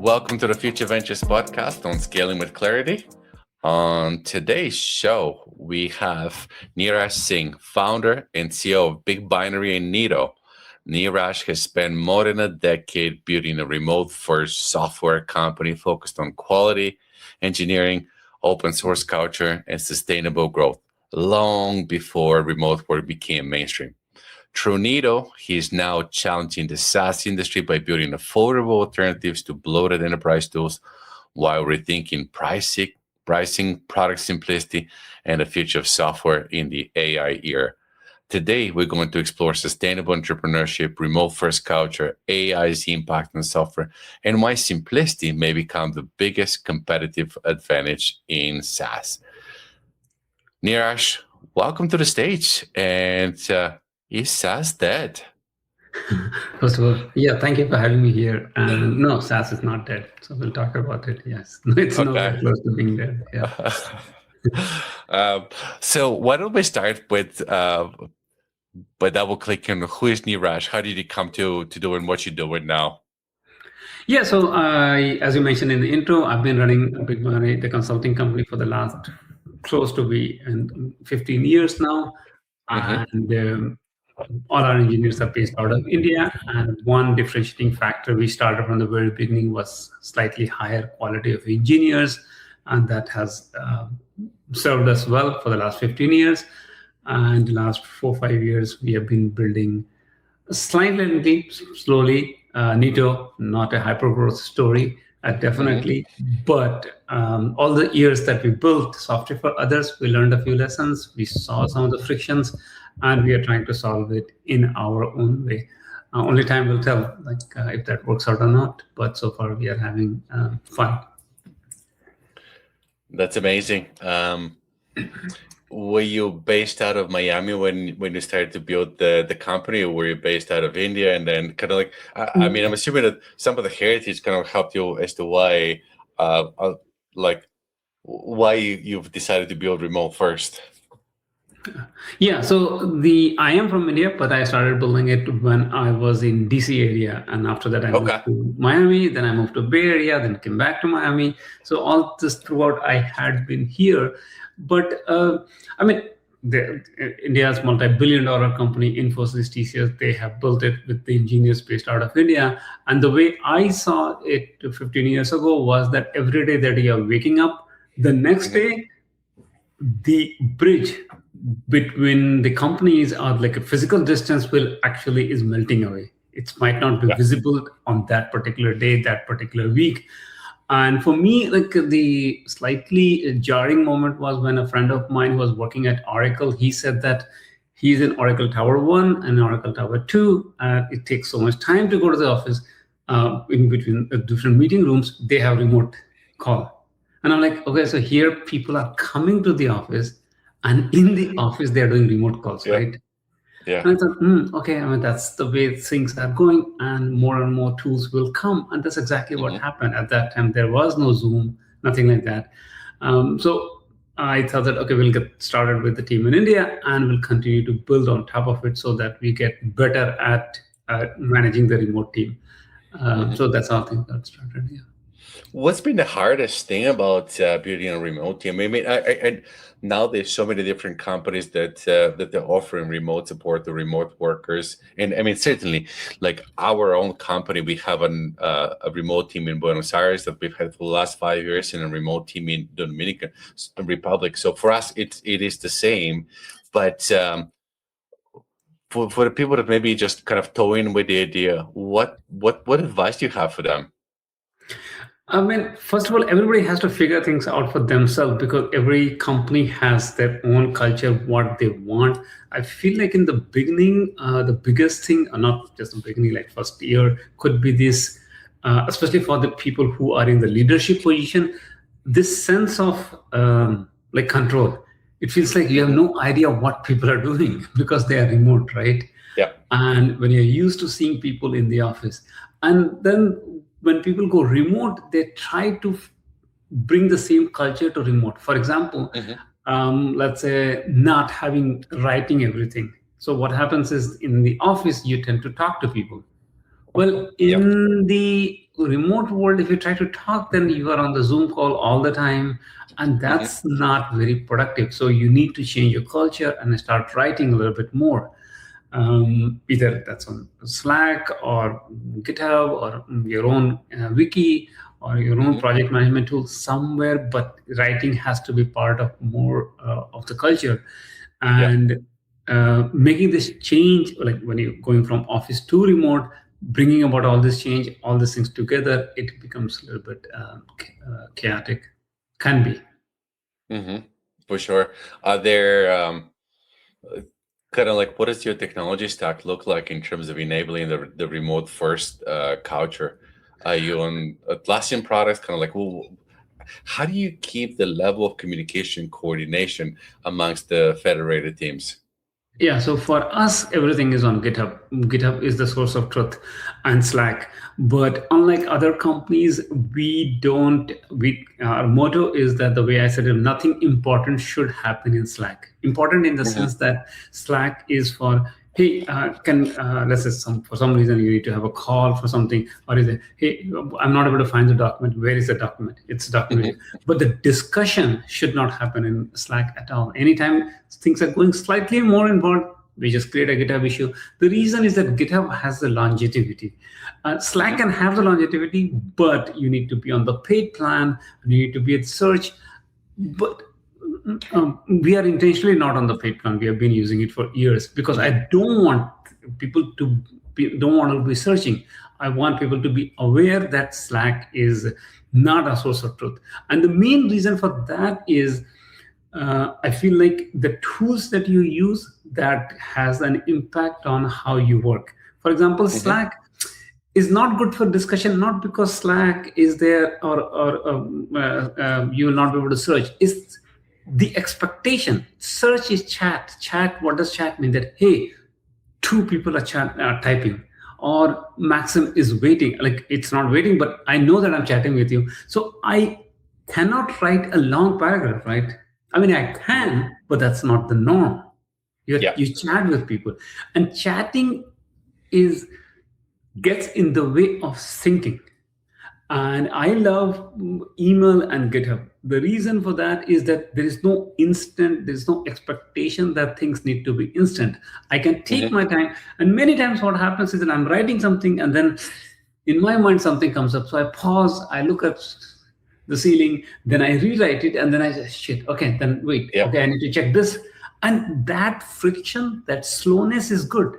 Welcome to the Future Ventures podcast on Scaling with Clarity. On today's show, we have Neeraj Singh, founder and CEO of BigBinary and Neeto. Neeraj has spent more than a decade building a remote-first software company focused on quality, engineering, open source culture, and sustainable growth, long before remote work became mainstream. Through Neeto, he is now challenging the SaaS industry by building affordable alternatives to bloated enterprise tools while rethinking pricing, product simplicity, and the future of software in the AI era. Today, we're going to explore sustainable entrepreneurship, remote-first culture, AI's impact on software, and why simplicity may become the biggest competitive advantage in SaaS. Neeraj, welcome to the stage. And is SaaS dead? First of all, thank you for having me here. And no, SaaS is not dead. So we'll talk about it. Yes, it's nowhere close to being dead. Yeah. So why don't we start with by double clicking on who is Neeraj? How did you come to doing what you're doing now? Yeah, so as you mentioned in the intro, I've been running BigBinary, the consulting company, for the last close to 15 years now. And all our engineers are based out of India. And one differentiating factor we started from the very beginning was slightly higher quality of engineers. And that has served us well for the last 15 years. And the last 4 or 5 years, we have been building slightly, slowly, Neeto, not a hyper-growth story, definitely. But all the years that we built software for others, we learned a few lessons. We saw some of the frictions, and we are trying to solve it in our own way. Only time will tell, if that works out or not. But so far, we are having fun. That's amazing. Were you based out of Miami when you started to build the company, or were you based out of India? And then kind of I'm assuming that some of the heritage kind of helped you as to why you've decided to build remote first. Yeah, so I am from India, but I started building it when I was in DC area. And after that, I moved to Miami, then I moved to Bay Area, then came back to Miami. So all this throughout, I had been here. But India's multi-billion-dollar company, Infosys, TCS, they have built it with the engineers based out of India. And the way I saw it 15 years ago was that every day that you are waking up, the next day, the bridge between the companies are like a physical distance is melting away. It might not be visible on that particular day, that particular week. And for me, the slightly jarring moment was when a friend of mine who was working at Oracle, he said that he's in Oracle Tower 1 and Oracle Tower 2. It takes so much time to go to the office. In between different meeting rooms, they have remote call. And I'm like, okay, so here people are coming to the office, and in the office, they're doing remote calls, right? Yeah. And I thought, okay, that's the way things are going, and more tools will come. And that's exactly what happened. At that time, there was no Zoom, nothing like that. So I thought that, okay, we'll get started with the team in India, and we'll continue to build on top of it so that we get better at managing the remote team. So that's how things got started, What's been the hardest thing about building a remote team? I now there's so many different companies that they're offering remote support to remote workers, and certainly like our own company, we have a remote team in Buenos Aires that we've had for the last 5 years, and a remote team in the Dominican Republic. So for us, it is the same, but for the people that maybe just kind of toying with the idea, what advice do you have for them? First of all, everybody has to figure things out for themselves, because every company has their own culture, what they want. I feel like in the beginning, the biggest thing, or not just the beginning, like first year, could be this, especially for the people who are in the leadership position, this sense of control. It feels like you have no idea what people are doing because they are remote, right? Yeah. And when you're used to seeing people in the office, and then when people go remote, they try to bring the same culture to remote. For example, let's say not writing everything. So what happens is in the office, you tend to talk to people. Well, in the remote world, if you try to talk, then you are on the Zoom call all the time, and that's not very productive. So you need to change your culture and start writing a little bit more. Either that's on Slack or GitHub or your own wiki or your own project management tool somewhere, but writing has to be part of more of the culture. And making this change, like when you're going from office to remote, bringing about all this change, all these things together, it becomes a little bit chaotic. Can be. For sure. Are there kind of like, what does your technology stack look like in terms of enabling the remote first culture? Are you on Atlassian products? Kind of like, well, how do you keep the level of communication coordination amongst the federated teams? Yeah, so for us, everything is on GitHub. GitHub is the source of truth and Slack. But unlike other companies, our motto is that the way I said it, nothing important should happen in Slack. Important in the sense that Slack is for, hey, let's say for some reason you need to have a call for something, or is it, hey, I'm not able to find the document. Where is the document? It's documented. But the discussion should not happen in Slack at all. Anytime things are going slightly more involved, we just create a GitHub issue. The reason is that GitHub has the longevity. Slack can have the longevity, but you need to be on the paid plan, you need to be at search. But we are intentionally not on the paid plan. We have been using it for years because I don't want people to be searching. I want people to be aware that Slack is not a source of truth. And the main reason for that is I feel like the tools that you use, that has an impact on how you work. For example, Slack is not good for discussion, not because Slack is there or you will not be able to search. It's the expectation. Search is chat. Chat, what does chat mean? That, hey, two people are typing, or Maxim is waiting. Like, it's not waiting, but I know that I'm chatting with you. So I cannot write a long paragraph, right? I mean, I can, but that's not the norm. You chat with people, and chatting gets in the way of thinking. And I love email and GitHub. The reason for that is that there is no expectation that things need to be instant. I can take my time. And many times what happens is that I'm writing something and then in my mind something comes up. So I pause, I look at the ceiling, then I rewrite it, and then I say, shit, okay, then wait, okay, I need to check this. And that friction, that slowness is good.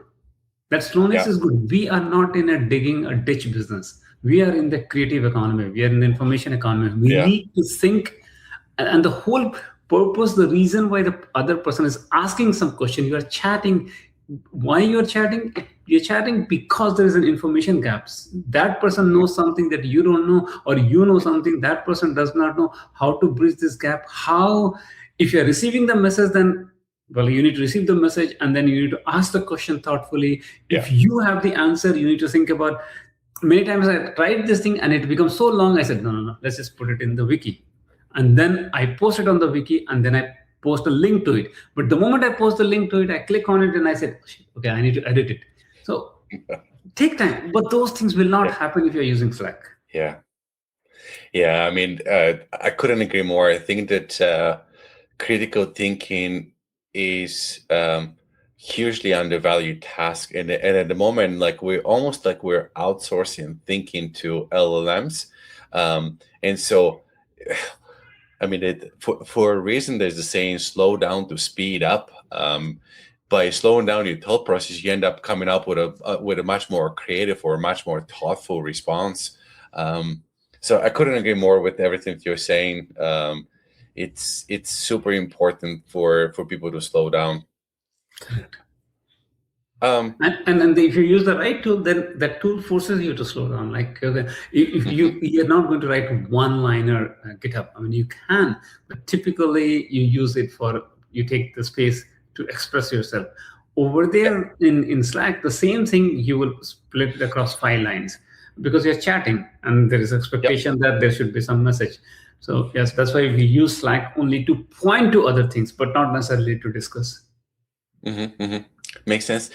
That slowness is good. We are not in a digging a ditch business. We are in the creative economy. We are in the information economy. We need to think. And the whole purpose, the reason why the other person is asking some question, you are chatting. Why you're chatting? You're chatting because there is an information gap. That person knows something that you don't know, or you know something that person does not know. How to bridge this gap? How, if you're receiving the message, then well, you need to receive the message and then you need to ask the question thoughtfully. If you have the answer, you need to think about. Many times I tried this thing and it becomes so long. I said, no, let's just put it in the wiki. And then I post it on the wiki and then I post a link to it. But the moment I post the link to it, I click on it and I said, okay, I need to edit it. So take time, but those things will not happen if you're using Slack. Yeah. I mean, I couldn't agree more. I think that critical thinking is hugely undervalued task, and at the moment, like we're outsourcing thinking to LLMs, and so I mean, for a reason, there's the saying, slow down to speed up. By slowing down your thought process, you end up coming up with a much more creative or a much more thoughtful response. So I couldn't agree more with everything you're saying. It's super important for people to slow down. Correct. And if you use the right tool, then that tool forces you to slow down. Like if you're not going to write one-liner GitHub. I mean, you can, but typically you use it you take the space to express yourself. Over there in Slack, the same thing, you will split it across 5 lines because you're chatting and there is expectation that there should be some message. So yes, that's why we use Slack only to point to other things, but not necessarily to discuss. Makes sense.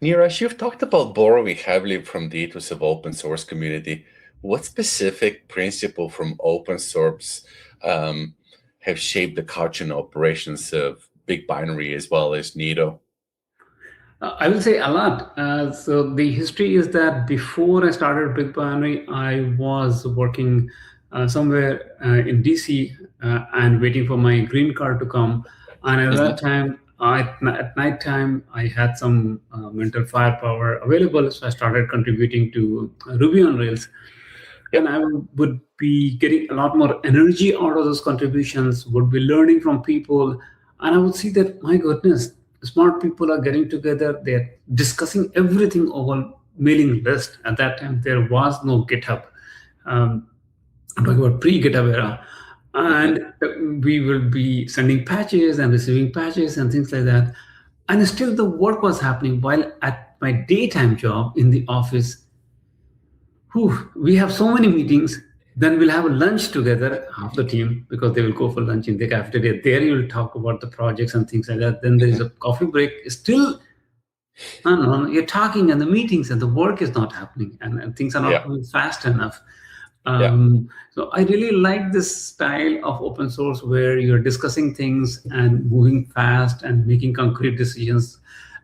Neeraj, you've talked about borrowing heavily from the ethos of open source community. What specific principle from open source have shaped the culture and operations of BigBinary as well as Neeto? I will say a lot. So the history is that before I started BigBinary, I was working somewhere in DC and waiting for my green card to come. And at that time, at night time, I had some mental firepower available, so I started contributing to Ruby on Rails. And I would be getting a lot more energy out of those contributions, would be learning from people. And I would see that, my goodness, smart people are getting together. They're discussing everything over mailing list. At that time, there was no GitHub. I'm talking about pre-GitHub era. And we will be sending patches and receiving patches and things like that. And still the work was happening while at my daytime job in the office, we have so many meetings. Then we'll have a lunch together, half the team, because they will go for lunch in the cafeteria. There you will talk about the projects and things like that. Then there is a coffee break. Still, no, you're talking and the meetings and the work is not happening and things are not moving fast enough. So I really like this style of open source where you're discussing things and moving fast and making concrete decisions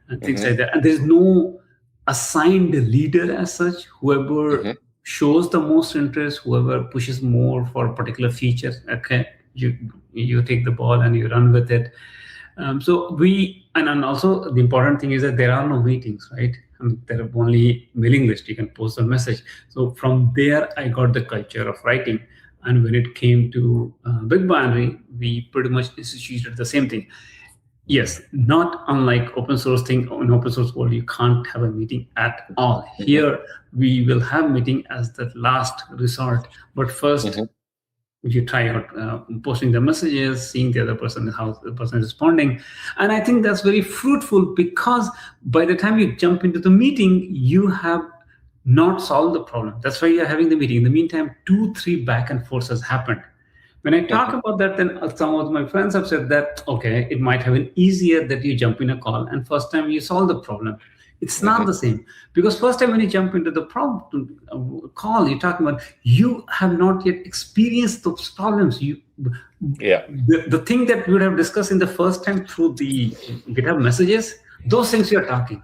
and things like that. And there's no assigned leader as such. Whoever shows the most interest, whoever pushes more for a particular feature, okay, you take the ball and you run with it. So and also the important thing is that there are no meetings, right? There are only mailing list. You can post a message. So from there, I got the culture of writing. And when it came to BigBinary, we pretty much instituted the same thing. Yes, not unlike open source thing. In open source world, you can't have a meeting at all. Here, we will have meeting as the last resort. But first, you try out posting the messages, seeing the other person, how the person is responding. And I think that's very fruitful because by the time you jump into the meeting, you have not solved the problem. That's why you're having the meeting. In the meantime, 2-3 back and forths has happened. When I talk about that, then some of my friends have said that, okay, it might have been easier that you jump in a call and first time you solve the problem. It's not the same, because first time when you jump into the call, you're talking about, you have not yet experienced those problems. The thing that we would have discussed in the first time through the GitHub messages, those things you're talking.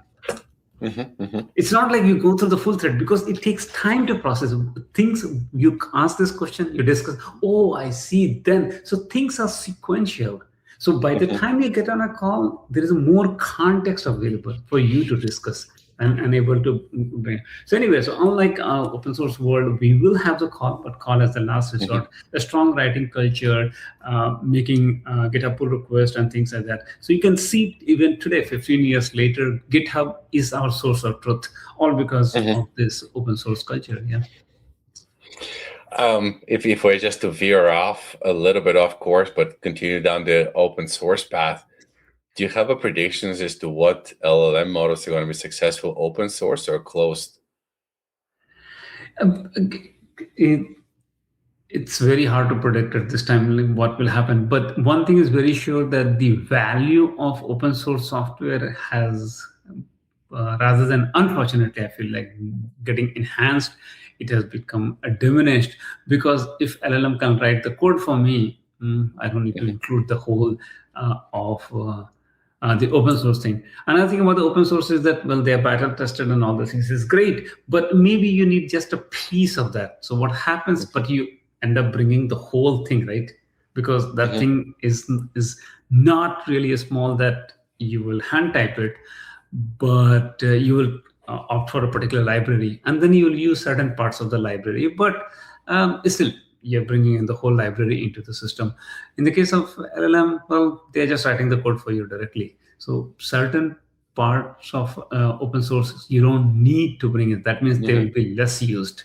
It's not like you go through the full thread because it takes time to process things. You ask this question, you discuss, oh, I see then. So things are sequential. So by the time you get on a call, there is more context available for you to discuss and able to bring. So anyway, so unlike open source world, we will have the call, but call as the last resort. A strong writing culture, making GitHub pull requests and things like that. So you can see even today, 15 years later, GitHub is our source of truth, all because of this open source culture. Yeah. If we're just to veer off a little bit off course, but continue down the open source path, do you have a predictions as to what LLM models are going to be successful, open source or closed? It's very hard to predict at this time what will happen. But one thing is very sure, that the value of open source software has, rather than unfortunately, I feel like getting enhanced, it has become diminished, because if LLM can write the code for me, I don't need to include the whole of the open source thing. Another thing about the open source is that, well, they are battle tested and all the things is great, but maybe you need just a piece of that. So what happens, but you end up bringing the whole thing, right? Because that thing is not really small that you will hand type it, but you will opt for a particular library, and then you will use certain parts of the library, but still you're bringing in the whole library into the system. In the case of LLM, well, they're just writing the code for you directly. So certain parts of open source, you don't need to bring it. That means they will be less used.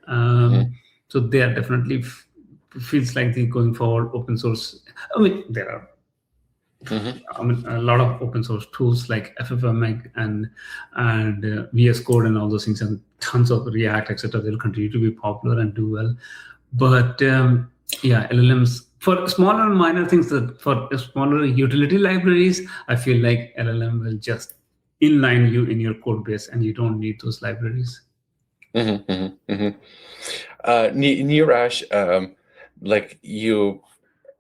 So they are definitely feels like they're going forward open source. I mean, there are a lot of open source tools like FFmpeg and VS Code and all those things, and tons of React, etc. They'll continue to be popular and do well. But yeah, LLMs for smaller and minor things, that for smaller utility libraries, I feel like LLM will just inline you in your code base, and you don't need those libraries. Neeraj, like you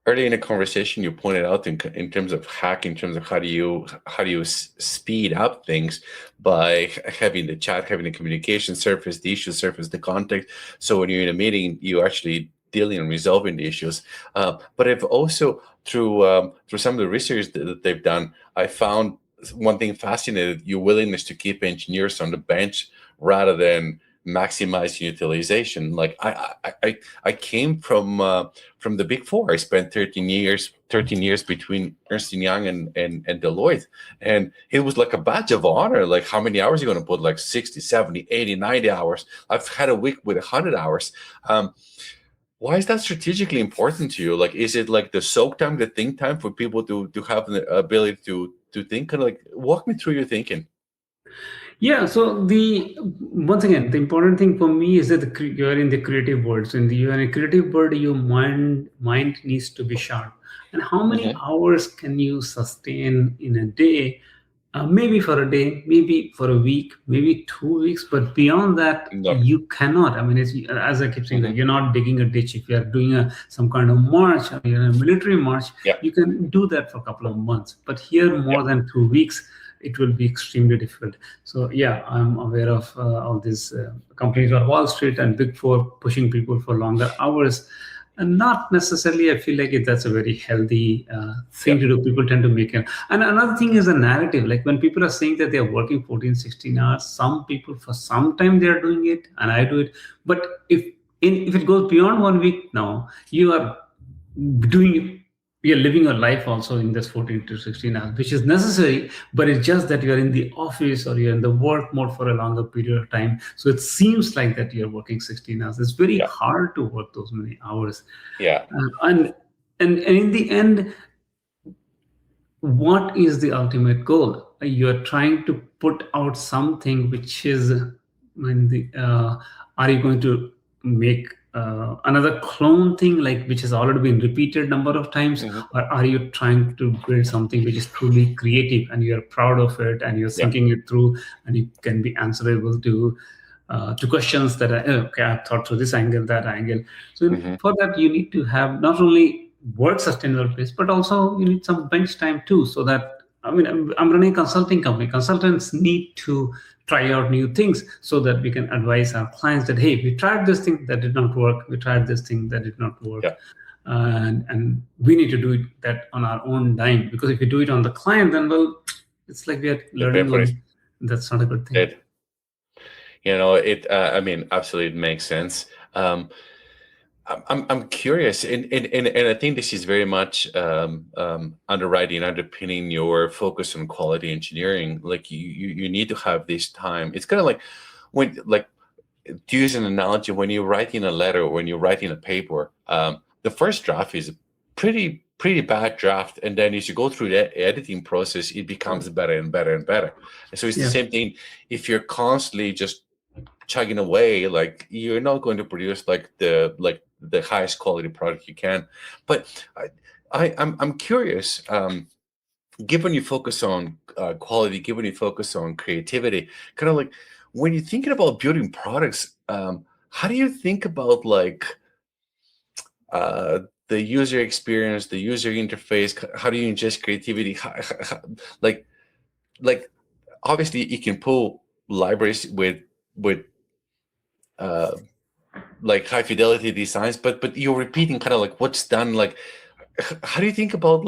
early in the conversation, you pointed out in terms of hack, in terms of how do you speed up things by having the chat, having the communication surface, the issue surface, the context. So when you're in a meeting, you actually dealing and resolving the issues. But I've also through some of the research that they've done, I found one thing fascinating: your willingness to keep engineers on the bench rather than maximizing utilization. Like I came from the Big Four. I spent 13 years between Ernst & Young and Deloitte, and it was like a badge of honor. Like, how many hours are you going to put? Like 60, 70, 80, 90 hours. I've had a week with 100 hours. Why is that strategically important to you? Like, is it like the soak time, the think time for people to have the ability to think? Kind of like, walk me through your thinking. Yeah, so once again, the important thing for me is that you're in the creative world. So you're in a creative world, your mind needs to be sharp. And how many hours can you sustain in a day? Maybe for a day, maybe for a week, maybe 2 weeks, but beyond that, you cannot. I mean, as I keep saying, that you're not digging a ditch. If you're doing some kind of march, or you're in a military march, you can do that for a couple of months. But here, more than 2 weeks, it will be extremely difficult. So yeah, I'm aware of all these companies on Wall Street and Big Four pushing people for longer hours. And not necessarily, I feel like that's a very healthy thing to do. People tend to make it. And another thing is a narrative. Like when people are saying that they're working 14, 16 hours, some people for some time they're doing it, and I do it. But if it goes beyond 1 week now, you're living your life also in this 14 to 16 hours, which is necessary, but it's just that you're in the office or you're in the work mode for a longer period of time. So it seems like that you're working 16 hours. It's very hard to work those many hours. And in the end, what is the ultimate goal? You're trying to put out something which is, are you going to make another clone thing, like which has already been repeated number of times, or are you trying to build something which is truly creative and you're proud of it and you're thinking it through and you can be answerable to questions that I've thought through this angle, that angle. So for that, you need to have not only work sustainable pace, but also you need some bench time too. So that, I'm running a consulting company. Consultants need to try out new things so that we can advise our clients that, hey, we tried this thing that did not work. We tried this thing that did not work. And we need to do that on our own dime. Because if we do it on the client, then, well, it's like we are learning. That's not a good thing. Absolutely it makes sense. I'm curious, and I think this is very much underpinning your focus on quality engineering. Like you need to have this time. It's kind of like to use an analogy, when you're writing a letter or when you're writing a paper, the first draft is a pretty bad draft, and then as you go through the editing process, it becomes better and better and better. And so it's the same thing. If you're constantly just chugging away, like, you're not going to produce the highest quality product you can. But I'm curious, given you focus on quality, given you focus on creativity, kind of like when you're thinking about building products, how do you think about the user experience, the user interface? How do you ingest creativity? Like obviously you can pull libraries with like high fidelity designs, but you're repeating kind of like what's done. Like, how do you think about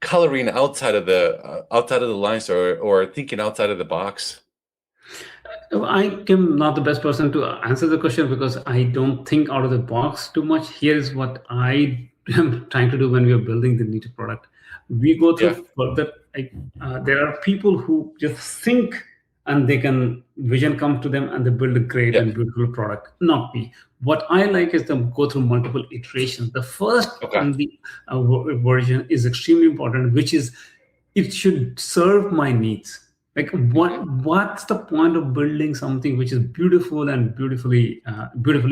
coloring outside of the lines, or thinking outside of the box? I am not the best person to answer the question because I don't think out of the box too much. Here's what I am trying to do when we are building the Neeto product. We go through further. There are people who just think and they can vision come to them and they build a great and beautiful product. Not me. What I like is them go through multiple iterations. The first version is extremely important, which is it should serve my needs. Like what's the point of building something which is beautiful and beautifully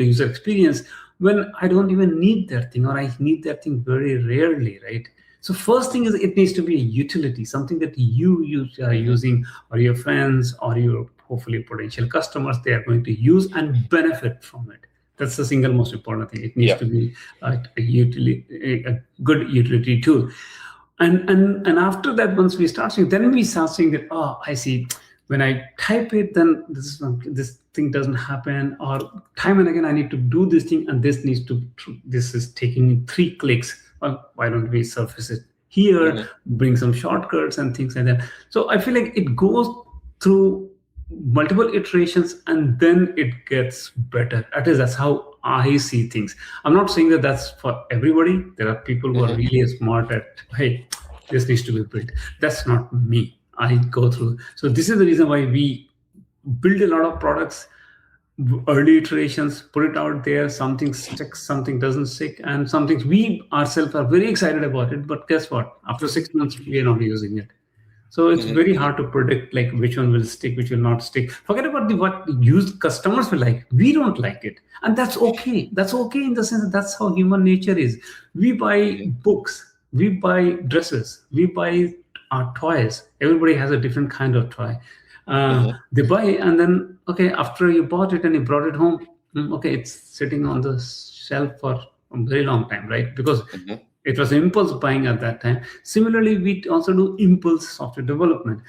user experience when I don't even need that thing, or I need that thing very rarely, right? So first thing is it needs to be a utility, something that you are using, or your friends, or your hopefully potential customers, they are going to use and benefit from it. That's the single most important thing. It needs to be a good utility tool. And after that, once we start seeing, then we start seeing that, oh, I see, when I type it, then this thing doesn't happen, or time and again I need to do this thing, and this is taking me 3 clicks. Well, why don't we surface it here, bring some shortcuts and things like that. So I feel like it goes through multiple iterations, and then it gets better. That's how I see things. I'm not saying that that's for everybody. There are people who are really smart at, hey, this needs to be built. That's not me. I go through. So this is the reason why we build a lot of products, early iterations, put it out there. Something sticks, something doesn't stick, and some things we ourselves are very excited about it. But guess what? After 6 months, we are not using it. So it's very hard to predict like which one will stick, which will not stick. Forget about what used customers will like. We don't like it. And that's okay. That's okay in the sense that that's how human nature is. We buy books, we buy dresses, we buy our toys. Everybody has a different kind of toy. They buy, and then, okay, after you bought it and you brought it home, okay, it's sitting on the shelf for a very long time, right? Because it was impulse buying at that time. Similarly, we also do impulse software development.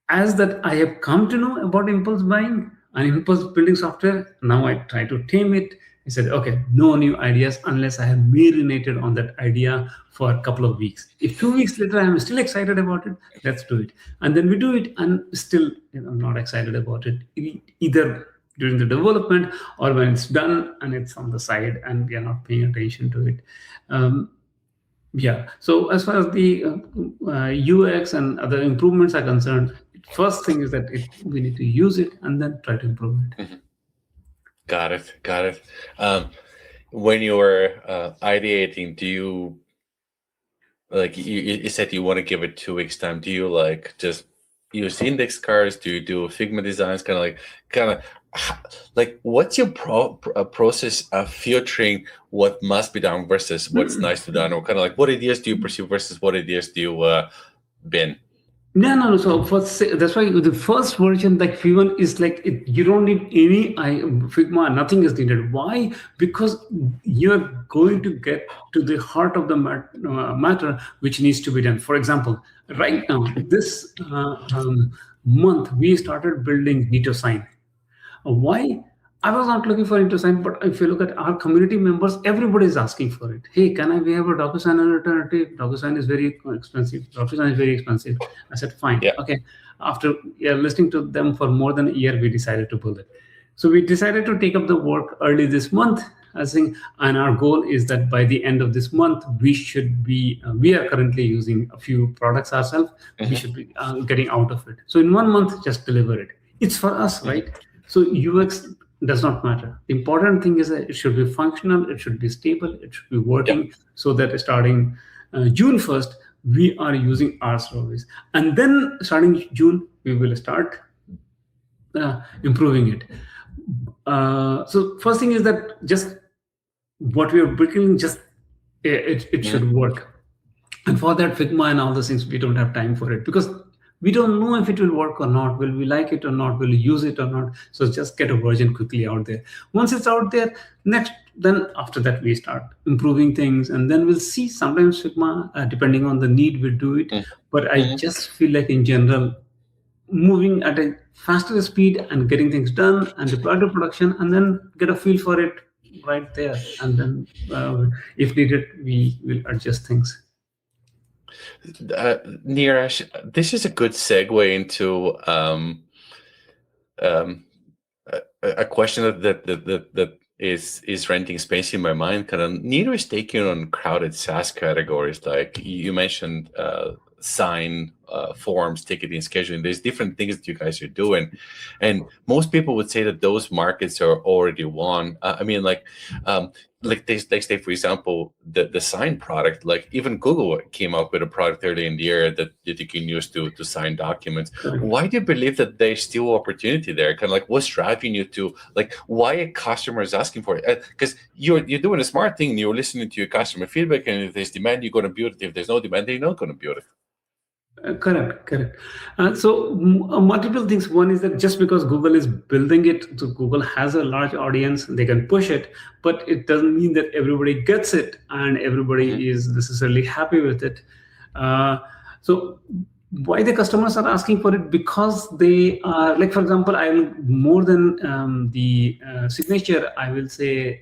As that I have come to know about impulse buying and impulse building software, now I try to tame it. I said, okay, no new ideas unless I have marinated on that idea for a couple of weeks. If 2 weeks later I'm still excited about it, let's do it. And then we do it, and still I'm not excited about it, either during the development or when it's done and it's on the side and we are not paying attention to it. So as far as the UX and other improvements are concerned, first thing is that we need to use it and then try to improve it. Got it. When you were ideating, do you, like you said you want to give it 2 weeks time, do you like just use index cards? Do you do Figma designs? Kind of like what's your process of filtering what must be done versus what's nice to done, or kind of like what ideas do you pursue versus what ideas do you bin? No. So that's why the first version, like Figma, is like you don't need any Figma. Nothing is needed. Why? Because you're going to get to the heart of the matter, which needs to be done. For example, right now, this month we started building NeetoCal. Why? I was not looking for InterSign, but if you look at our community members, everybody is asking for it. Hey, we have a DocuSign alternative? DocuSign is very expensive. DocuSign is very expensive. I said, fine. Yeah. Okay. After listening to them for more than a year, we decided to build it. So we decided to take up the work early this month, I think, and our goal is that by the end of this month, we should be, we are currently using a few products ourselves. We should be getting out of it. So in 1 month, just deliver it. It's for us, right? So UX does not matter. The important thing is that it should be functional, it should be stable, it should be working, so that starting June 1st, we are using our service. And then starting June, we will start improving it. So first thing is that just what we are building, just it should work. And for that, Figma and all those things, we don't have time for it because we don't know if it will work or not. Will we like it or not? Will we use it or not? So just get a version quickly out there. Once it's out there, then after that, we start improving things. And then we'll see sometimes Figma, depending on the need, we'll do it. But I just feel like in general, moving at a faster speed and getting things done and deploy to production and then get a feel for it right there. And then if needed, we will adjust things. Neeraj, this is a good segue into a question that is renting space in my mind. Kind of, Neeto is taking on crowded SaaS categories, like you mentioned, Sign forms, ticketing, scheduling. There's different things that you guys are doing, and most people would say that those markets are already won. I mean, they say, for example, the sign product. Like even Google came up with a product early in the year that you can use to sign documents. Why do you believe that there's still opportunity there? Kind of like what's driving you to like why a customer is asking for it? Because you're doing a smart thing. You're listening to your customer feedback, and if there's demand, you're going to build it. If there's no demand, then you're not going to build it. Correct. So multiple things. One is that just because Google is building it, so Google has a large audience, they can push it, but it doesn't mean that everybody gets it and everybody is necessarily happy with it. So why the customers are asking for it? Because they are, like, for example, I will more than the signature, I will say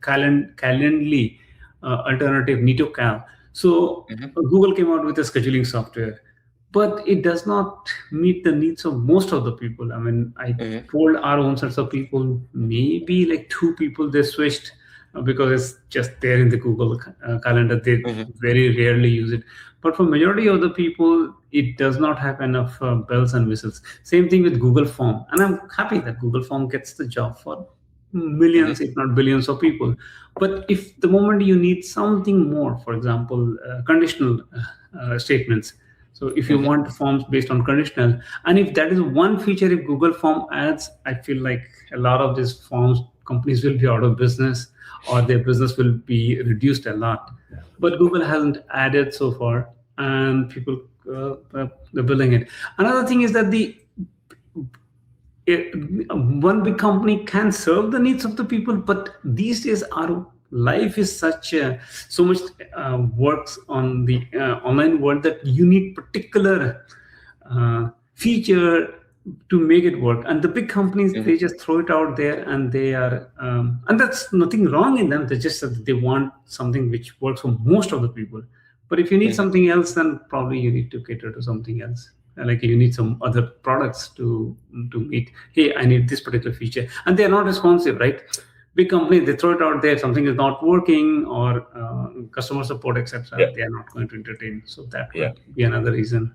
Calendly alternative NeetoCal. So Google came out with a scheduling software, but it does not meet the needs of most of the people. I mean, I told our own sets of people, maybe like 2 people they switched because it's just there in the Google calendar. They very rarely use it. But for majority of the people, it does not have enough bells and whistles. Same thing with Google Form. And I'm happy that Google Form gets the job for millions, if not billions of people. But if the moment you need something more, for example, conditional statements. So if you want forms based on conditional, and if that is one feature, if Google Form adds, I feel like a lot of these forms companies will be out of business or their business will be reduced a lot. But Google hasn't added so far, and people they're building it. Another thing is that one big company can serve the needs of the people, but these days our life is so much works on the online world that you need particular feature to make it work. And the big companies, they just throw it out there, and they are, and that's nothing wrong in them. They just they want something which works for most of the people. But if you need something else, then probably you need to cater to something else. Like you need some other products to meet. Hey, I need this particular feature, and they're not responsive, right? Big companies, they throw it out there. Something is not working, or customer support, etc. They are not going to entertain. So that would be another reason.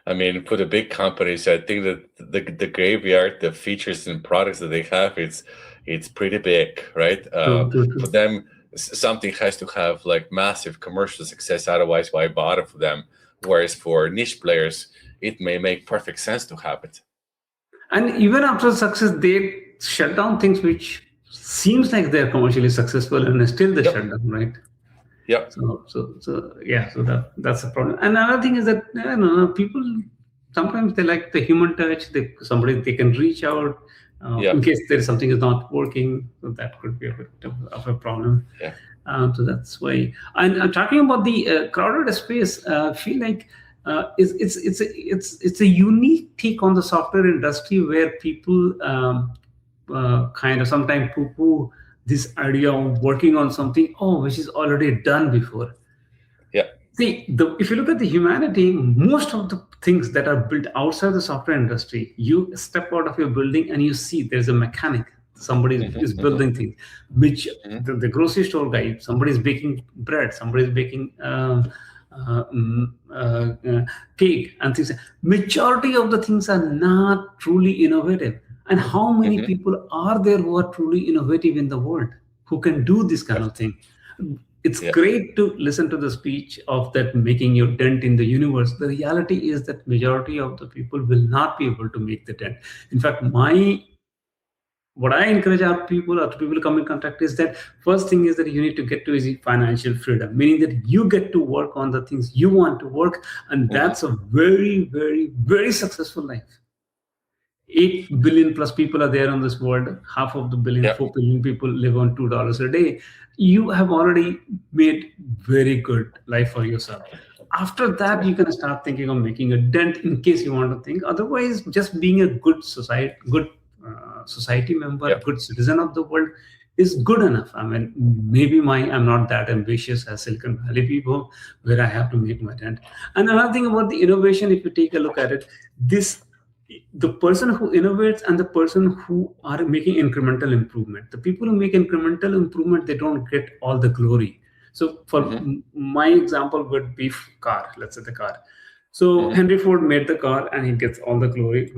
I mean, for the big companies, I think that the graveyard, the features and products that they have, it's pretty big, right? For them, something has to have like massive commercial success. Otherwise, why bother for them? Whereas for niche players, it may make perfect sense to have it. And even after success, they shut down things which seems like they're commercially successful, and still they shut down, right? Yeah. So that's a problem. And another thing is that people sometimes they like the human touch. Somebody they can reach out in case there's something is not working. So that could be a bit of a problem. Yeah. So that's why. And talking about the crowded space, I feel like it's a unique take on the software industry where people kind of sometimes poo-poo this idea of working on something which is already done before. Yeah. See, if you look at the humanity, most of the things that are built outside the software industry, you step out of your building and you see there's a mechanic. Somebody is building things, which the grocery store guy, somebody is baking bread, somebody is baking cake and things. Majority of the things are not truly innovative. And how many people are there who are truly innovative in the world, who can do this kind of thing? It's great to listen to the speech of that making your dent in the universe. The reality is that majority of the people will not be able to make the dent. In fact, what I encourage our people or to people come in contact is that first thing is that you need to get to is financial freedom, meaning that you get to work on the things you want to work. And that's a very, very, very successful life. 8 billion plus people are there on this world. Half of the billion, 4 billion people live on $2 a day. You have already made very good life for yourself. After that, you can start thinking of making a dent in case you want to think. Otherwise, just being a good society member, good citizen of the world is good enough. I mean, maybe I'm not that ambitious as Silicon Valley people, where I have to make my dent. And another thing about the innovation, if you take a look at it, the person who innovates and the person who are making incremental improvement. The people who make incremental improvement, they don't get all the glory. So for my example would be car. Let's say the car. So Henry Ford made the car, and he gets all the glory.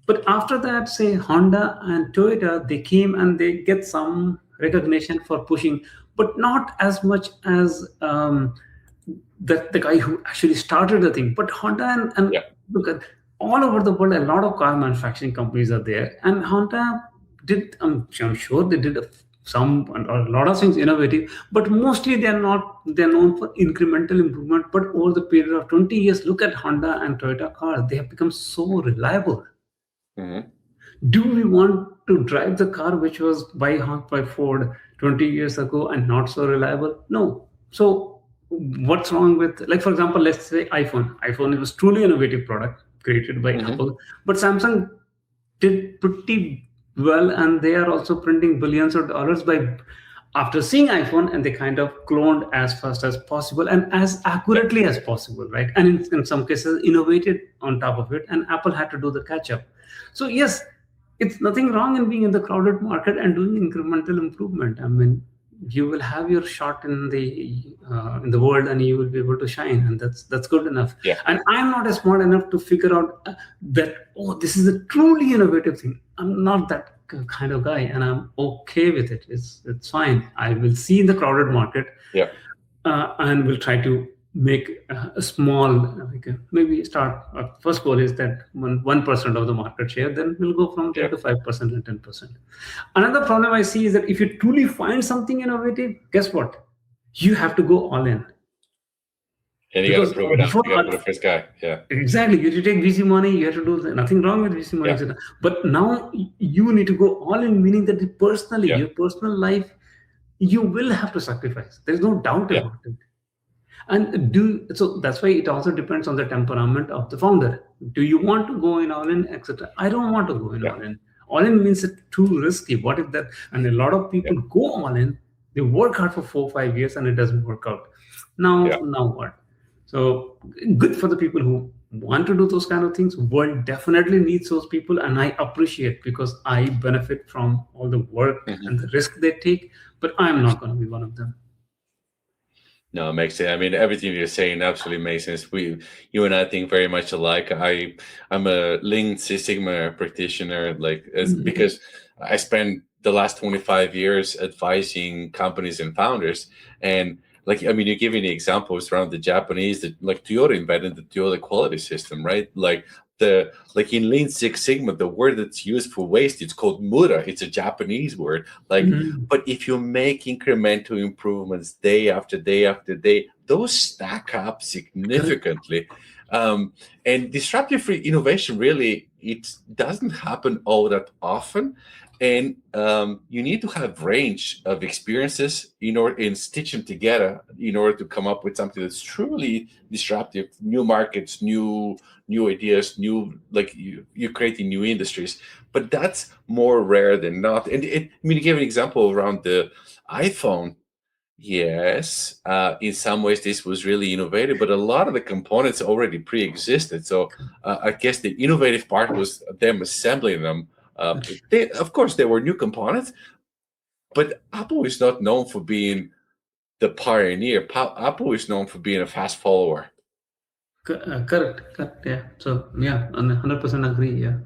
But after that, say Honda and Toyota, they came and they get some recognition for pushing, but not as much as the guy who actually started the thing. But Honda and look at all over the world, a lot of car manufacturing companies are there, and Honda did. I'm sure they did some or a lot of things innovative, but mostly they're known for incremental improvement. But over the period of 20 years, look at Honda and Toyota cars; they have become so reliable. Do we want to drive the car which was by Ford 20 years ago and not so reliable? No. So what's wrong with, like, for example, let's say iPhone was truly innovative product created by Apple, but Samsung did pretty well, and they are also printing billions of dollars after seeing iPhone, and they kind of cloned as fast as possible and as accurately as possible, right? And in some cases innovated on top of it, and Apple had to do the catch up. So yes, it's nothing wrong in being in the crowded market and doing incremental improvement. I mean, you will have your shot in the world, and you will be able to shine, and that's good enough. And I'm not smart enough to figure out that, this is a truly innovative thing. I'm not that kind of guy, and I'm okay with it. It's fine. I will see in the crowded market, and will try to make a small, maybe start. First goal is that 1% of the market share, then we'll go from there to 5% and 10%. Another problem I see is that if you truly find something innovative, guess what? You have to go all in. And you got to prove it out. You got to be the first guy. Yeah. Exactly. You take VC money, you have to do nothing wrong with VC money. Yeah. But now you need to go all in, meaning that your personal life, you will have to sacrifice. There's no doubt about it. And so that's why it also depends on the temperament of the founder. Do you want to go in all in, etc.? I don't want to go in all in. All in means it's too risky. What if that? And a lot of people go all in, they work hard for 4 or 5 years, and it doesn't work out. Now what? So good for the people who want to do those kind of things. World definitely needs those people, and I appreciate, because I benefit from all the work and the risk they take, but I'm not going to be one of them. No, it makes sense. I mean, everything you're saying absolutely makes sense. You and I think very much alike. I'm a Lean Six Sigma practitioner, because I spent the last 25 years advising companies and founders. And you're giving the examples around the Japanese, that Toyota invented the Toyota quality system, right? In Lean Six Sigma, the word that's used for waste, it's called mura. It's a Japanese word. But if you make incremental improvements day after day after day, those stack up significantly. And disruptive innovation, really, it doesn't happen all that often. And you need to have range of experiences and stitch them together in order to come up with something that's truly disruptive, new markets, new ideas, you're creating new industries. But that's more rare than not. And you gave an example around the iPhone. Yes, in some ways this was really innovative, but a lot of the components already pre-existed. So I guess the innovative part was them assembling them. Of course, there were new components, but Apple is not known for being the pioneer. Apple is known for being a fast follower. Correct. Yeah. So 100% agree. Yeah.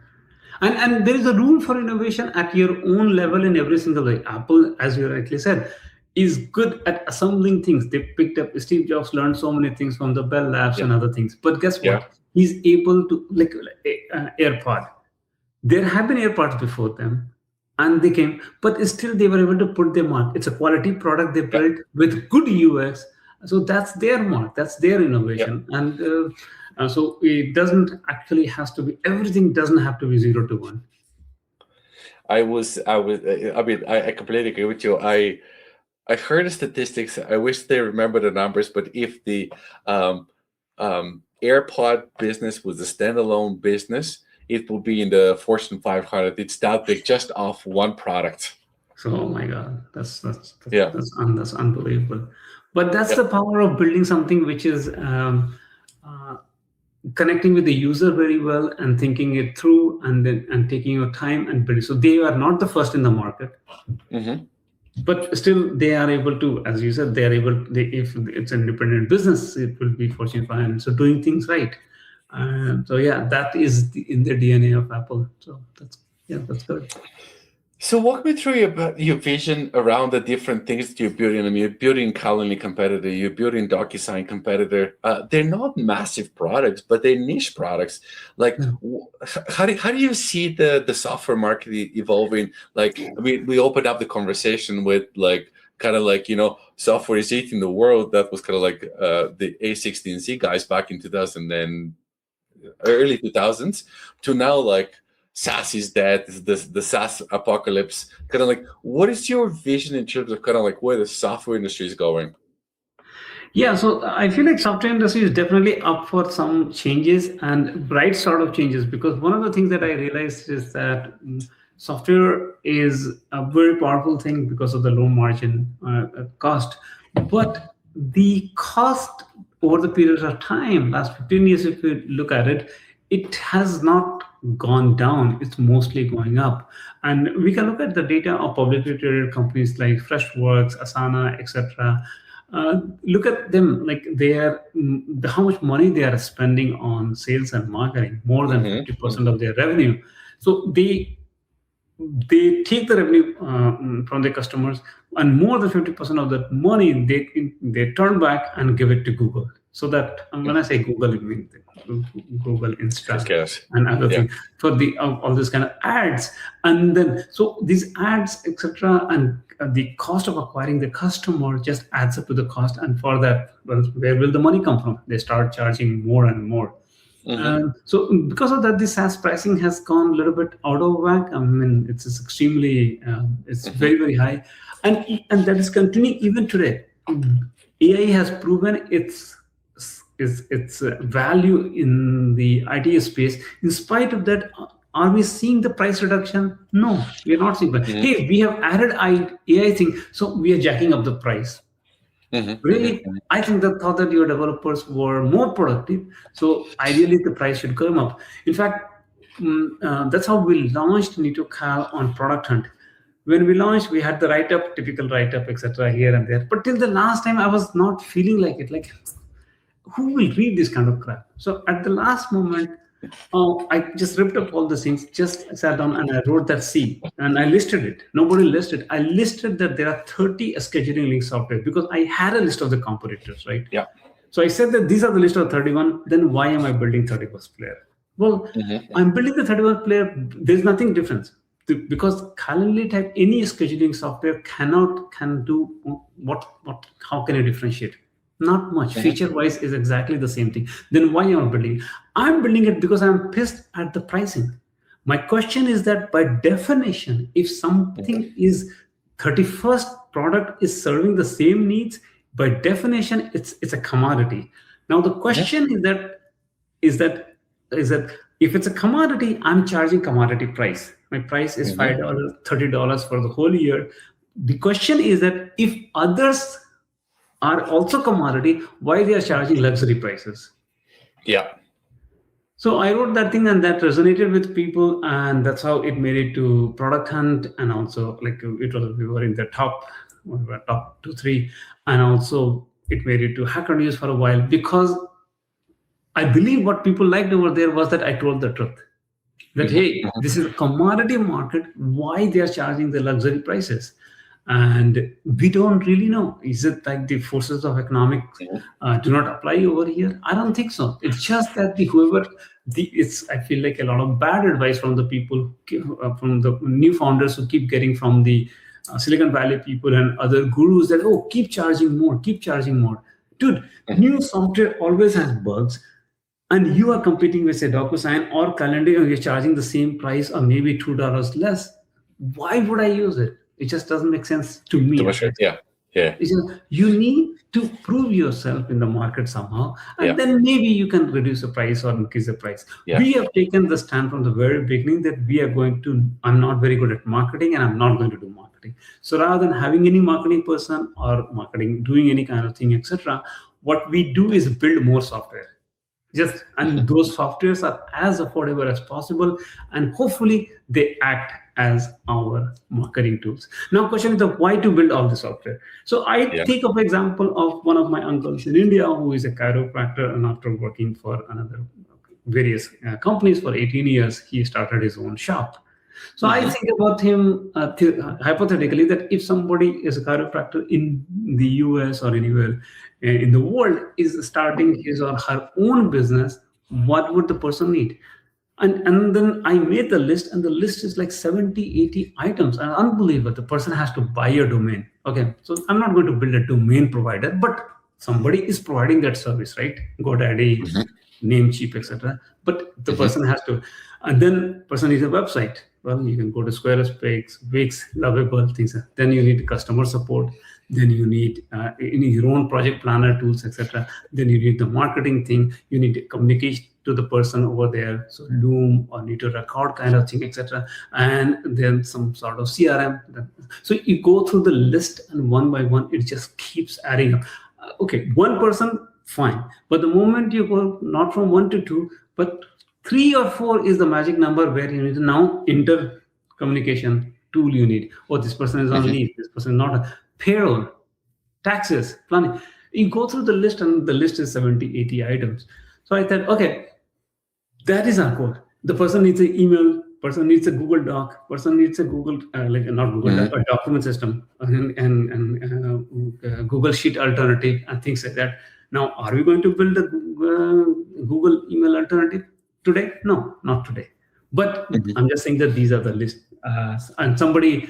And there is a room for innovation at your own level in every single way. Apple, as you rightly said, is good at assembling things. They picked up, Steve Jobs learned so many things from the Bell Labs and other things. But guess what? He's able to, AirPod. There have been AirPods before them, and they came, but still they were able to put their mark. It's a quality product they built with good UX. So that's their mark. That's their innovation. And so it doesn't actually has to be, everything doesn't have to be 0 to 1. I completely agree with you. I heard the statistics. I wish they remember the numbers, but if the AirPod business was a standalone business, it will be in the Fortune 500. It's that big, just off one product. So, oh my God, that's unbelievable. But that's the power of building something which is connecting with the user very well and thinking it through, and taking your time and building. So they are not the first in the market. but still they are able to, as you said, if it's an independent business, it will be Fortune 500. So doing things right. So yeah, that is in the DNA of Apple. So that's good. So walk me through your vision around the different things that you're building. I mean, you're building Calendly competitor, you're building DocuSign competitor. They're not massive products, but they're niche products. Like, how do you see the software market evolving? Like, I mean, we opened up the conversation with software is eating the world. That was kind of like the A16Z guys back in 2000 and early 2000s to now like SaaS is dead, the SaaS apocalypse. Kind of like, what is your vision in terms of kind of like where the software industry is going? Yeah, so I feel like software industry is definitely up for some changes and bright sort of changes, because one of the things that I realized is that software is a very powerful thing because of the low margin cost, but the cost over the period of time, last 15 years, if you look at it, it has not gone down. It's mostly going up. And we can look at the data of publicly traded companies like Freshworks, Asana, etc. Look at them, like how much money they are spending on sales and marketing, more than 50% of their revenue. So they take the revenue from their customers, and more than 50% of that money they turn back and give it to Google. So that when I say Google, it means Google, Insta, and other things for all this kind of ads. And then so these ads, etc., and the cost of acquiring the customer just adds up to the cost. And for that, well, where will the money come from? They start charging more and more. So because of that, the SaaS pricing has gone a little bit out of whack. I mean, it's extremely, it's very, very high. And that is continuing even today. AI has proven its value in the IT space. In spite of that, are we seeing the price reduction? No, we are not seeing that. Hey, we have added AI thing, so we are jacking up the price. Really, I think the thought that your developers were more productive, so ideally the price should come up. In fact, that's how we launched NeetoCal on Product Hunt. When we launched, we had the write-up, typical write-up, etc. here and there. But till the last time, I was not feeling like it. Like, who will read this kind of crap? So at the last moment, I just ripped up all the things, just sat down and I wrote that C and I listed it. Nobody listed. I listed that there are 30 scheduling link software because I had a list of the competitors, right? Yeah. So I said that these are the list of 31. Then why am I building 31st player? Well, I'm building the 31st player. There's nothing different because Calendly type any scheduling software can do what? How can I differentiate? Not much. Feature-wise is exactly the same thing. Then why am I building? I'm building it because I'm pissed at the pricing. My question is that by definition, if something is 31st product is serving the same needs, by definition, it's a commodity. Now the question is that if it's a commodity, I'm charging commodity price. My price is $5, $30 for the whole year. The question is that if others are also commodity, why they are charging luxury prices? Yeah. So I wrote that thing and that resonated with people, and that's how it made it to Product Hunt, and also we were in the top 2, 3, and also it made it to Hacker News for a while because I believe what people liked over there was that I told the truth. That hey, this is a commodity market. Why they are charging the luxury prices? And we don't really know. Is it like the forces of economics do not apply over here? I don't think so. It's just that I feel like a lot of bad advice from the people, from the new founders who keep getting from the Silicon Valley people and other gurus that, keep charging more. Dude, new software always has bugs. And you are competing with, say, DocuSign or Calendly, and you're charging the same price or maybe $2 less. Why would I use it? It just doesn't make sense to me. Yeah. You need to prove yourself in the market somehow, and then maybe you can reduce the price or increase the price. Yeah. We have taken the stand from the very beginning that I'm not very good at marketing and I'm not going to do marketing. So rather than having any marketing person or doing any kind of thing, etc., what we do is build more software. And those softwares are as affordable as possible, and hopefully they act as our marketing tools. Now, question is why to build all the software. So I take up example of one of my uncles in India who is a chiropractor, and after working for another various companies for 18 years, he started his own shop. So I think about him hypothetically that if somebody is a chiropractor in the US or anywhere in the world is starting his or her own business, what would the person need? And then I made the list, and the list is like 70, 80 items. And unbelievable. The person has to buy a domain. Okay, so I'm not going to build a domain provider, but somebody is providing that service, right? GoDaddy, Namecheap, etc. But the person has to, and then person needs a website. Well, you can go to Squarespace, Wix, Lovable things. Then you need customer support. Then you need your own project planner tools, etc. Then you need the marketing thing. You need to communicate to the person over there, so Loom or Neeto record kind of thing, etc. And then some sort of CRM. So you go through the list, and one by one, it just keeps adding up. Okay, one person, fine. But the moment you go not from 1 to 2, but 3 or 4 is the magic number where you need to now communication tool you need. Oh, this person is on leave. This person is not. Payroll, taxes, planning. You go through the list, and the list is 70, 80 items. So I thought, okay, that is our goal. The person needs an email, person needs a Google Doc, person needs a Google, not Google Doc, a document system, and Google Sheet alternative, and things like that. Now, are we going to build a Google email alternative today? No, not today. But I'm just saying that these are the list. And somebody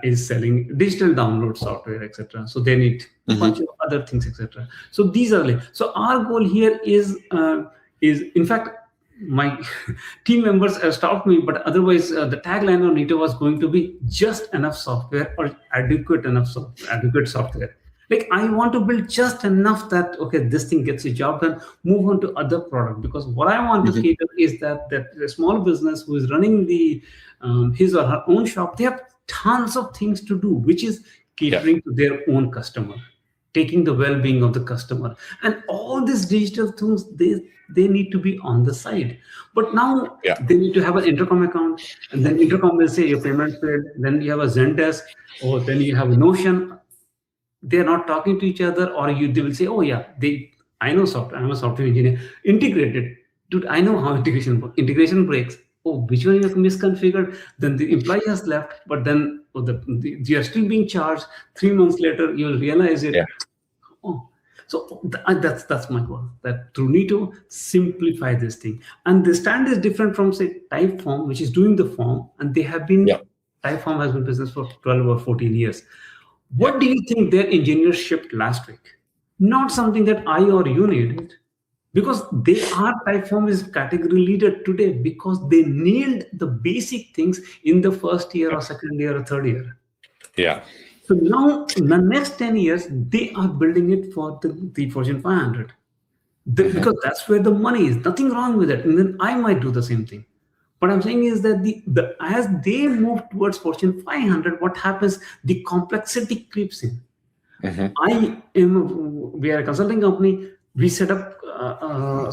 is selling digital download software, etc. So they need a bunch of other things, etc. So these are so our goal here is in fact, my team members have stopped me, but otherwise the tagline on Neeto was going to be just enough software or adequate software. Like, I want to build just enough that, okay, this thing gets the job done, move on to other product. Because what I want to cater is that a small business who is running his or her own shop, they have tons of things to do, which is catering to their own customer, taking the well-being of the customer. And all these digital things, they need to be on the side. But now they need to have an Intercom account, and then Intercom will say your payment failed. Then you have a Zendesk, or then you have a Notion. They're not talking to each other, or they will say, oh yeah, I know software, I'm a software engineer. Integrated. Dude, I know how integration breaks. Oh, which one you have misconfigured? Then the employee has left, but then you are still being charged. 3 months later, you'll realize it. Oh, so that's my goal. That through Neeto, simplify this thing. And the stand is different from, say, Typeform, which is doing the form, and they have been Typeform has been business for 12 or 14 years. What do you think their engineers shipped last week? Not something that I or you needed, because Typeform is category leader today because they nailed the basic things in the first year or second year or third year. Yeah. So now, in the next 10 years, they are building it for the Fortune 500. Because that's where the money is. Nothing wrong with it. And then I might do the same thing. What I'm saying is that as they move towards Fortune 500, what happens? The complexity creeps in. We are a consulting company. We set up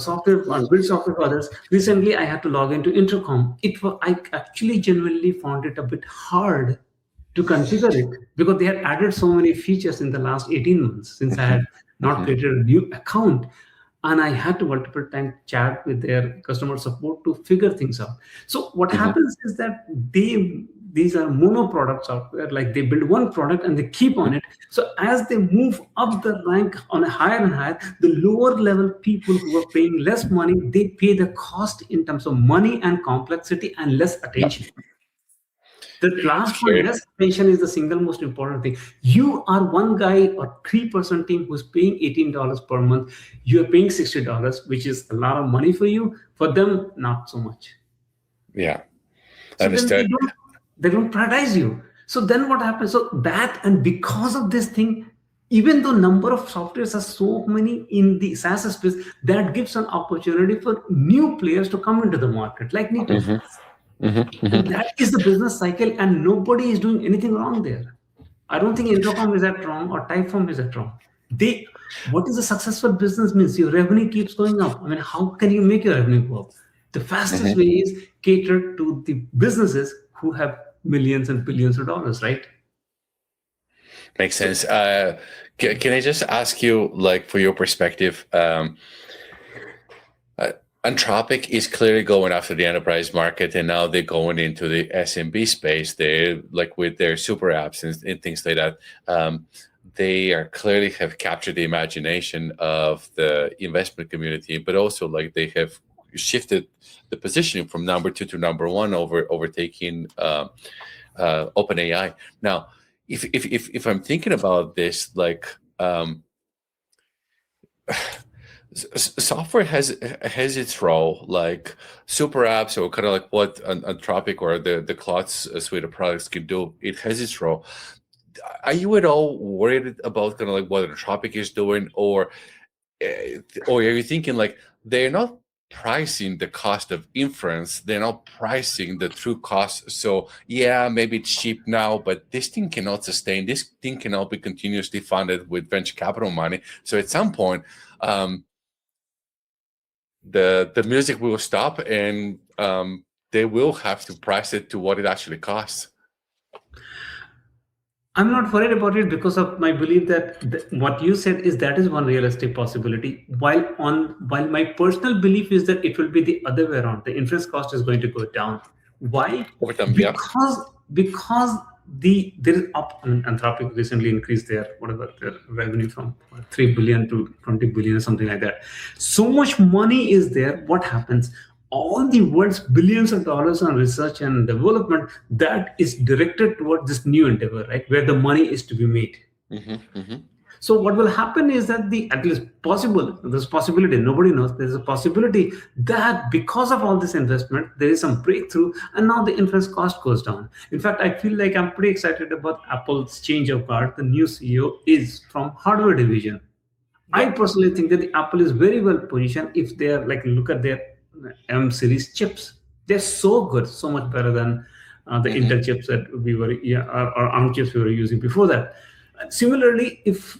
software and build software for others. Recently, I had to log into Intercom. I actually genuinely found it a bit hard to configure it because they had added so many features in the last 18 months since I had not created a new account. And I had to multiple times chat with their customer support to figure things out. So what happens is that these are mono product software, like they build one product and they keep on it. So as they move up the rank on a higher and higher, the lower level people who are paying less money, they pay the cost in terms of money and complexity and less attention. The last one, less attention, is the single most important thing. You are one guy or 3-person team who's paying $18 per month. You are paying $60, which is a lot of money for you. For them, not so much. Yeah, so understood. They don't prioritize you. So then what happens? So that, and because of this thing, even though number of softwares are so many in the SaaS space, that gives an opportunity for new players to come into the market, like Neeto. And that is the business cycle, and nobody is doing anything wrong there. I don't think Intercom is that wrong or Typeform is that wrong. what is a successful business means? Your revenue keeps going up. I mean, how can you make your revenue go up? The fastest way is cater to the businesses who have millions and billions of dollars, right? Makes sense. Can I just ask you, like, for your perspective, Anthropic is clearly going after the enterprise market, and now they're going into the SMB space. They like with their super apps and things like that. They are clearly have captured the imagination of the investment community, but also like they have shifted the positioning from number 2 to number 1, overtaking OpenAI. Now, if I'm thinking about this, like software has its role, like super apps or kind of like what Anthropic or the Claude suite of products can do. It has its role. Are you at all worried about kind of like what Anthropic is doing, or are you thinking like they're not pricing the cost of inference, they're not pricing the true cost? So yeah, maybe it's cheap now, but this thing cannot sustain. This thing cannot be continuously funded with venture capital money. So at some point, the music will stop, and they will have to price it to what it actually costs. I'm not worried about it because of my belief that what you said is that is one realistic possibility. While my personal belief is that it will be the other way around. The inference cost is going to go down. Why? Over time, Because there is up. Anthropic recently increased their revenue from 3 billion to 20 billion or something like that. So much money is there. What happens? All the world's billions of dollars on research and development that is directed toward this new endeavor, right, where the money is to be made. So what will happen is that there's possibility, nobody knows, there's a possibility that because of all this investment, there is some breakthrough, and now the inference cost goes down. In fact, I feel like I'm pretty excited about Apple's change of guard. The new CEO is from hardware division. I personally think that the Apple is very well positioned if they are like, look at their M series chips. They're so good, so much better than the Intel chips that we were, or ARM chips we were using before that. Similarly, if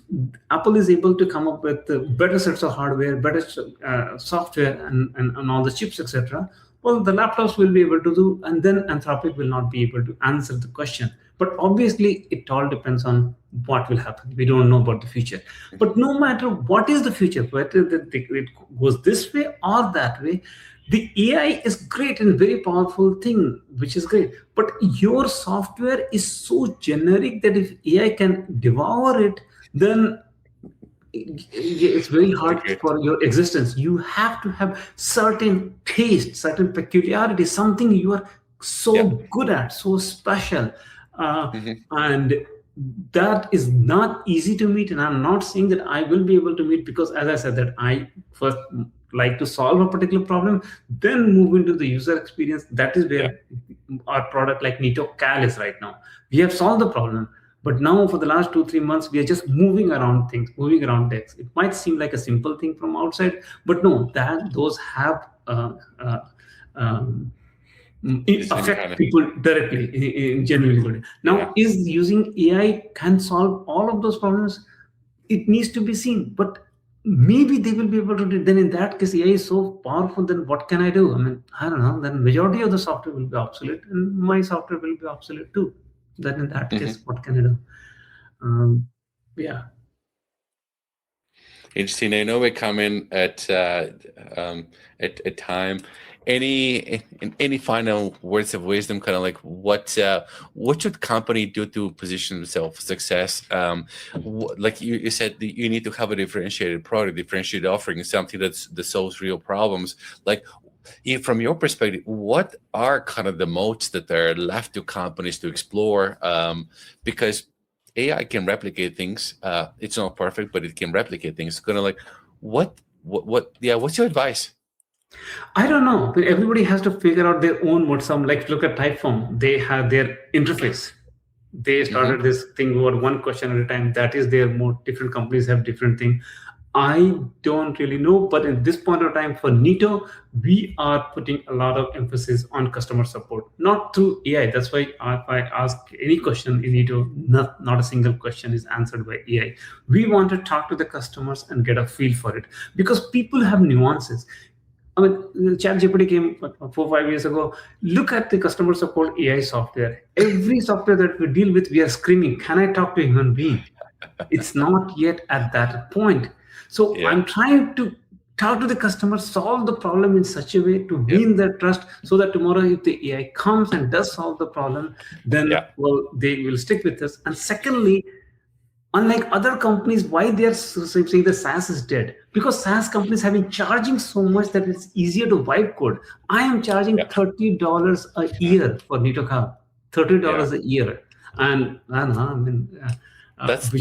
Apple is able to come up with better sets of hardware, better software, and all the chips, etc., well, the laptops will be able to do, and then Anthropic will not be able to answer the question. But obviously, it all depends on what will happen. We don't know about the future. But no matter what is the future, whether it goes this way or that way, the AI is great and very powerful thing, which is great. But your software is so generic that if AI can devour it, then it's very hard for your existence. You have to have certain taste, certain peculiarity, something you are so good at, so special. And that is not easy to meet. And I'm not saying that I will be able to meet, because as I said, that I first like to solve a particular problem, then move into the user experience. That is where our product like NeetoCal is right now. We have solved the problem, but now for the last 2-3 months, we are just moving around things, moving around decks. It might seem like a simple thing from outside, but no, those have affect people directly, genuinely. Now, is using AI can solve all of those problems? It needs to be seen, but maybe they will be able to do. Then in that case, AI is so powerful, then what can I do? I mean, I don't know, then majority of the software will be obsolete, and my software will be obsolete too. Then in that case, what can I do? Interesting. I know we're coming at time. Any final words of wisdom? Kind of like what should company do to position themselves for success? Like you said, you need to have a differentiated product, differentiated offering, something that solves real problems. Like, from your perspective, what are kind of the moats that are left to companies to explore? Because AI can replicate things. It's not perfect, but it can replicate things. Kind of like what's your advice? I don't know. Everybody has to figure out their own mode. Some, like, look at Typeform. They have their interface. They started this thing over one question at a time. That is their mode. Different companies have different thing. I don't really know, but at this point of time for Neeto, we are putting a lot of emphasis on customer support, not through AI. That's why if I ask any question in Neeto, not a single question is answered by AI. We want to talk to the customers and get a feel for it, because people have nuances. I mean, ChatGPT came 4 or 5 years ago. Look at the customer support AI software. Every software that we deal with, we are screaming, can I talk to a human being? It's not yet at that point. So I'm trying to talk to the customer, solve the problem in such a way to win their trust, so that tomorrow if the AI comes and does solve the problem, then well, they will stick with us. And secondly, unlike other companies, why they are saying the SaaS is dead? Because SaaS companies have been charging so much that it's easier to wipe code. I am charging $30 a year for NeetoCal, $30 a year, and I don't know, I mean. That's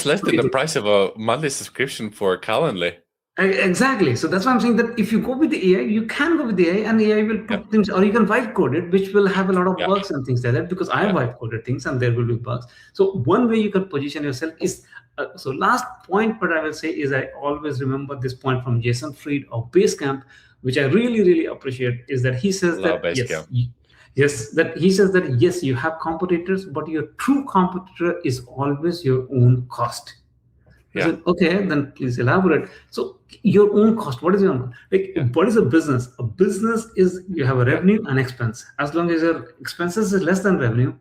less than the price of a monthly subscription for Calendly. Exactly. So that's why I'm saying that if you go with the AI, you can go with the AI, and AI will put things, or you can vibe code it, which will have a lot of bugs and things like that, because I have vibe coded things and there will be bugs. So one way you can position yourself is, so last point, what I will say is, I always remember this point from Jason Fried of Basecamp, which I really, really appreciate, is that he says yes, you have competitors, but your true competitor is always your own cost. Said, okay, then please elaborate. So your own cost, what is your own? What is a business? A business is, you have a revenue and expense. As long as your expenses is less than revenue,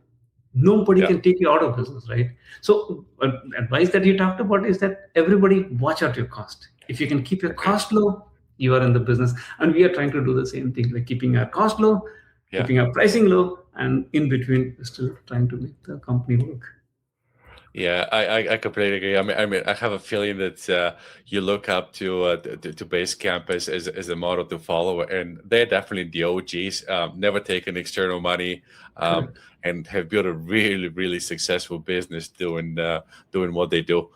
nobody can take you out of business, right? So advice that you talked about is that everybody watch out your cost. If you can keep your cost low, you are in the business. And we are trying to do the same thing, like keeping our cost low, keeping our pricing low, and in between still trying to make the company work. Yeah, I completely agree. I mean, I have a feeling that you look up to Basecamp as a model to follow, and they're definitely the OGs. Never taken external money, and have built a really, really successful business doing what they do.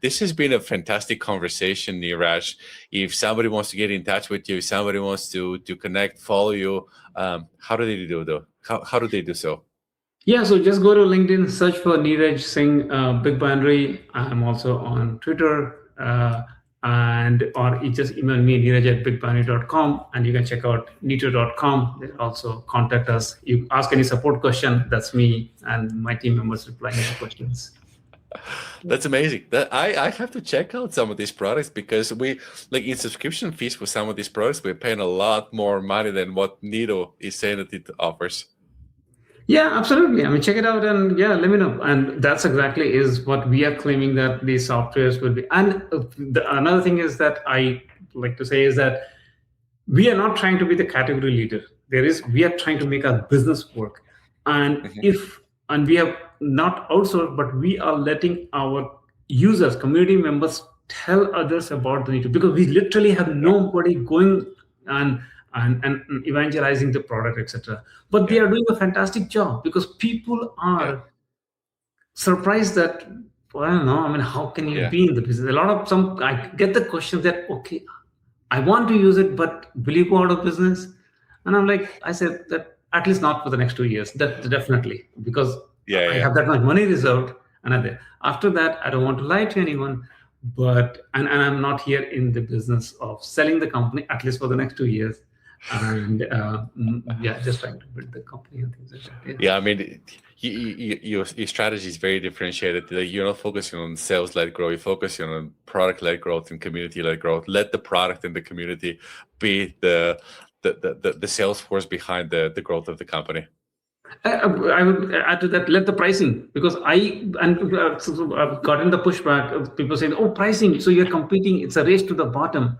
This has been a fantastic conversation, Neeraj. If somebody wants to get in touch with you, if somebody wants to connect, follow you, how do they do though? How do they do so? Yeah, so just go to LinkedIn, search for Neeraj Singh, BigBinary. I'm also on Twitter, or you just email me, neeraj@bigbinary.com, and you can check out neeto.com. They also contact us. You ask any support question, that's me and my team members replying to questions. That's amazing. I have to check out some of these products, because we, like, in subscription fees for some of these products, we're paying a lot more money than what Neeto is saying that it offers. Yeah, absolutely. I mean, check it out and let me know. And that's exactly is what we are claiming that these softwares will be. And another thing is that I like to say is that we are not trying to be the category leader. We are trying to make our business work. And we have not outsourced, but we are letting our users, community members, tell others about the Neeto, because we literally have nobody going and evangelizing the product, etc. But they are doing a fantastic job, because people are surprised that, well, I don't know, I mean, how can you be in the business? I get the question that, okay, I want to use it, but will you go out of business? And I'm like, I said that at least not for the next 2 years. That definitely, because I have that much money reserved. And after that, I don't want to lie to anyone. But and I'm not here in the business of selling the company, at least for the next 2 years. And just trying to build the company and things like that. I mean, your strategy is very differentiated. You're not focusing on sales-led growth. You're focusing on product-led growth and community-led growth. Let the product and the community be the sales force behind the growth of the company. I would add to that, let the pricing, because I've gotten the pushback of people saying, oh, pricing, so you're competing, it's a race to the bottom.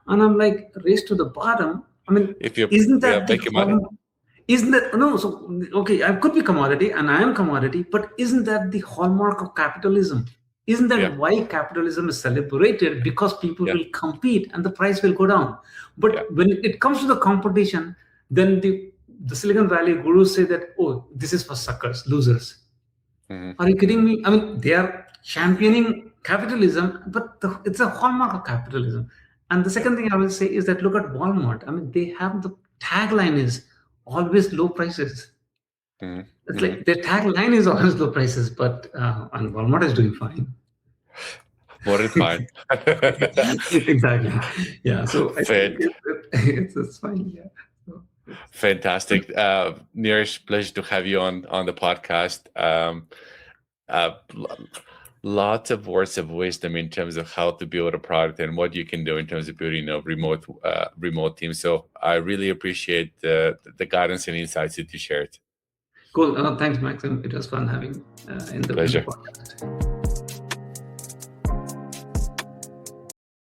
And I'm like, race to the bottom? I mean, isn't that making money? Isn't that, no, so, okay, I could be commodity and I am commodity, but isn't that the hallmark of capitalism? Isn't that why capitalism is celebrated? Because people will compete and the price will go down. But when it comes to the competition, then the Silicon Valley gurus say that, oh, this is for suckers, losers. Are you kidding me? I mean, they are championing capitalism, but it's a hallmark of capitalism. And the second thing I will say is that look at Walmart. I mean, they have the tagline is always low prices. It's like their tagline is always low prices, but and Walmart is doing fine. more than fine. Exactly. Yeah. So I think Fit. it's fine. Yeah. So Fantastic. Neeraj, pleasure to have you on the podcast. Uh, l- Lots of words of wisdom in terms of how to build a product and what you can do in terms of building a remote team. So I really appreciate the guidance and insights that you shared. cool. Thanks, Maxim. It was fun having in the Pleasure. podcast.